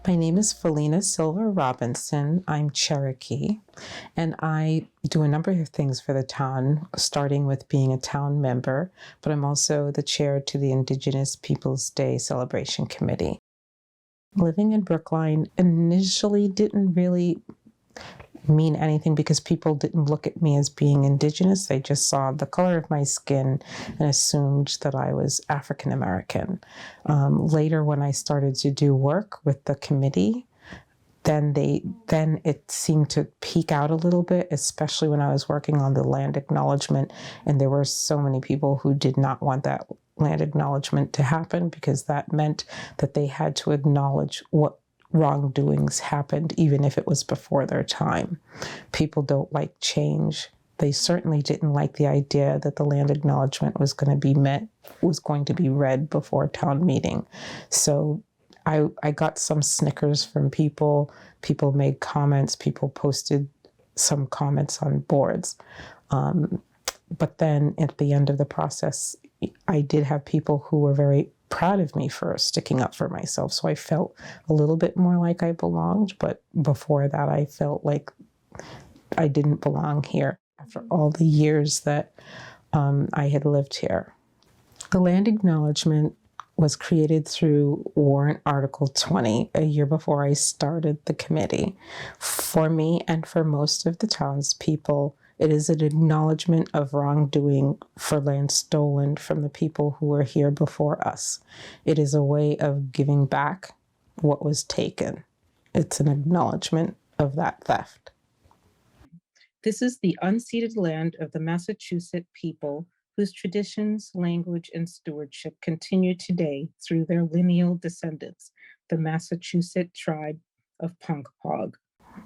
My name is Felina Silver Robinson. I'm Cherokee, and I do a number of things for the town, starting with being a town member, but I'm also the chair to the Indigenous Peoples Day Celebration Committee. Living in Brookline initially didn't really mean anything because people didn't look at me as being Indigenous. They just saw the color of my skin and assumed that I was African American. Later, when I started to do work with the committee, then it seemed to peak out a little bit, especially when I was working on the Land Acknowledgement, and there were so many people who did not want that Land Acknowledgement to happen because that meant that they had to acknowledge what wrongdoings happened, even if it was before their time. People don't like change. They certainly didn't like the idea that the Land Acknowledgement was going to be read before town meeting. So I got some snickers from people. People made comments. People posted some comments on boards. But then at the end of the process, I did have people who were very proud of me for sticking up for myself. So I felt a little bit more like I belonged. But before that, I felt like I didn't belong here after all the years that I had lived here. The Land Acknowledgement was created through Warrant Article 20, a year before I started the committee. For me and for most of the townspeople, it is an acknowledgement of wrongdoing for land stolen from the people who were here before us. It is a way of giving back what was taken. It's an acknowledgement of that theft. This is the unceded land of the Massachusetts people whose traditions, language, and stewardship continue today through their lineal descendants, the Massachusetts tribe of Ponkapog.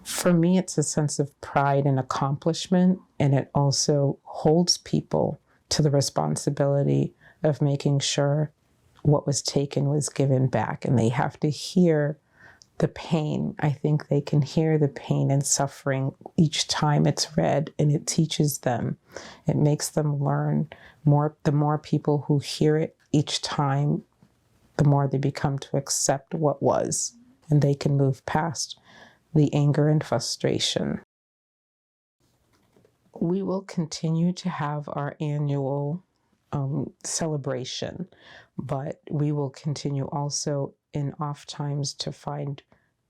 For me, it's a sense of pride and accomplishment, and it also holds people to the responsibility of making sure what was taken was given back, and they have to hear the pain. I think they can hear the pain and suffering each time it's read, and it teaches them. It makes them learn more. The more people who hear it each time, the more they become to accept what was, and they can move past the anger and frustration. We will continue to have our annual celebration, but we will continue also in off times to find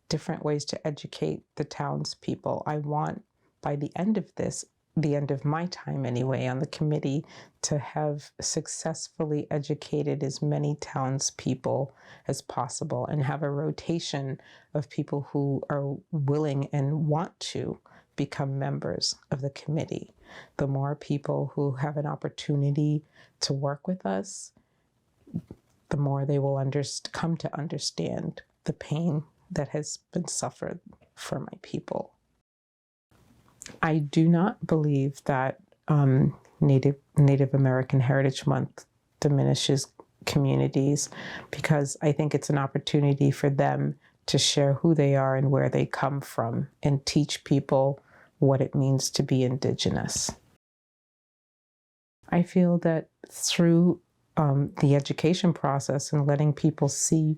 different ways to educate the townspeople. I want, by the end of this, the end of my time anyway on the committee, to have successfully educated as many townspeople as possible and have a rotation of people who are willing and want to become members of the committee. The more people who have an opportunity to work with us, the more they will come to understand the pain that has been suffered for my people. I do not believe that Native American Heritage Month diminishes communities, because I think it's an opportunity for them to share who they are and where they come from and teach people what it means to be Indigenous. I feel that through the education process and letting people see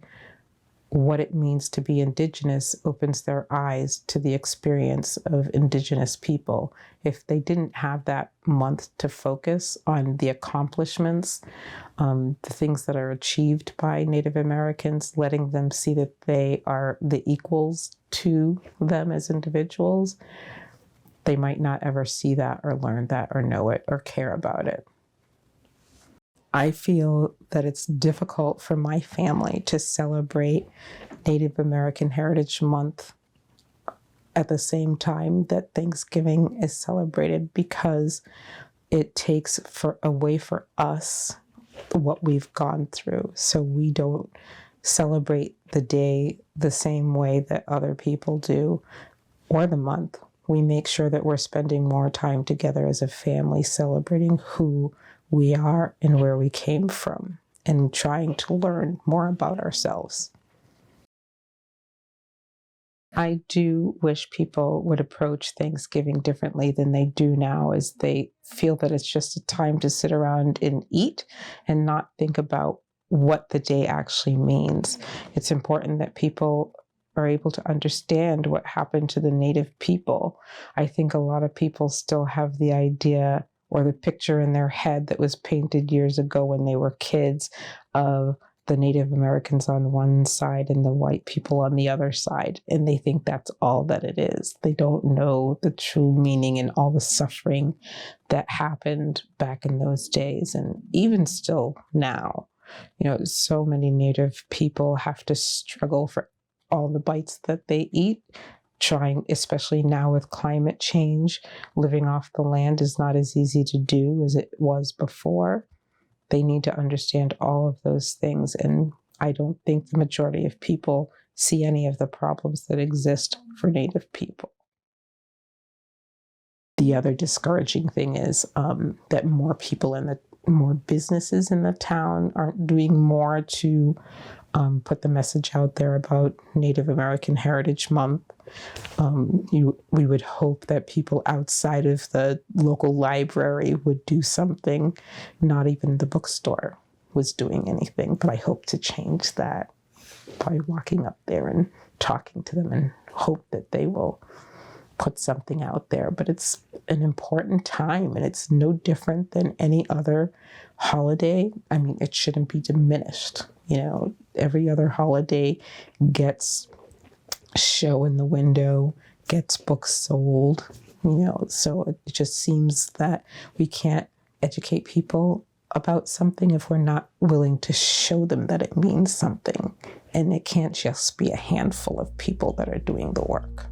what it means to be Indigenous opens their eyes to the experience of Indigenous people. If they didn't have that month to focus on the accomplishments, the things that are achieved by Native Americans, letting them see that they are the equals to them as individuals, they might not ever see that or learn that or know it or care about it. I feel that it's difficult for my family to celebrate Native American Heritage Month at the same time that Thanksgiving is celebrated, because it takes away for us what we've gone through. So we don't celebrate the day the same way that other people do, or the month. We make sure that we're spending more time together as a family, celebrating who we are and where we came from, and trying to learn more about ourselves. I do wish people would approach Thanksgiving differently than they do now, as they feel that it's just a time to sit around and eat and not think about what the day actually means. It's important that people are able to understand what happened to the Native people. I think a lot of people still have the idea or the picture in their head that was painted years ago when they were kids of the Native Americans on one side and the white people on the other side. And they think that's all that it is. They don't know the true meaning and all the suffering that happened back in those days. And even still now, so many Native people have to struggle for all the bites that they eat, trying, especially now with climate change, living off the land is not as easy to do as it was before. They need to understand all of those things. And I don't think the majority of people see any of the problems that exist for Native people. The other discouraging thing is that more businesses in the town aren't doing more to put the message out there about Native American Heritage Month. We would hope that people outside of the local library would do something. Not even the bookstore was doing anything, but I hope to change that by walking up there and talking to them and hope that they will put something out there. But it's an important time, and it's no different than any other holiday. I mean, it shouldn't be diminished. Every other holiday gets show in the window, gets books sold, so it just seems that we can't educate people about something if we're not willing to show them that it means something. And it can't just be a handful of people that are doing the work.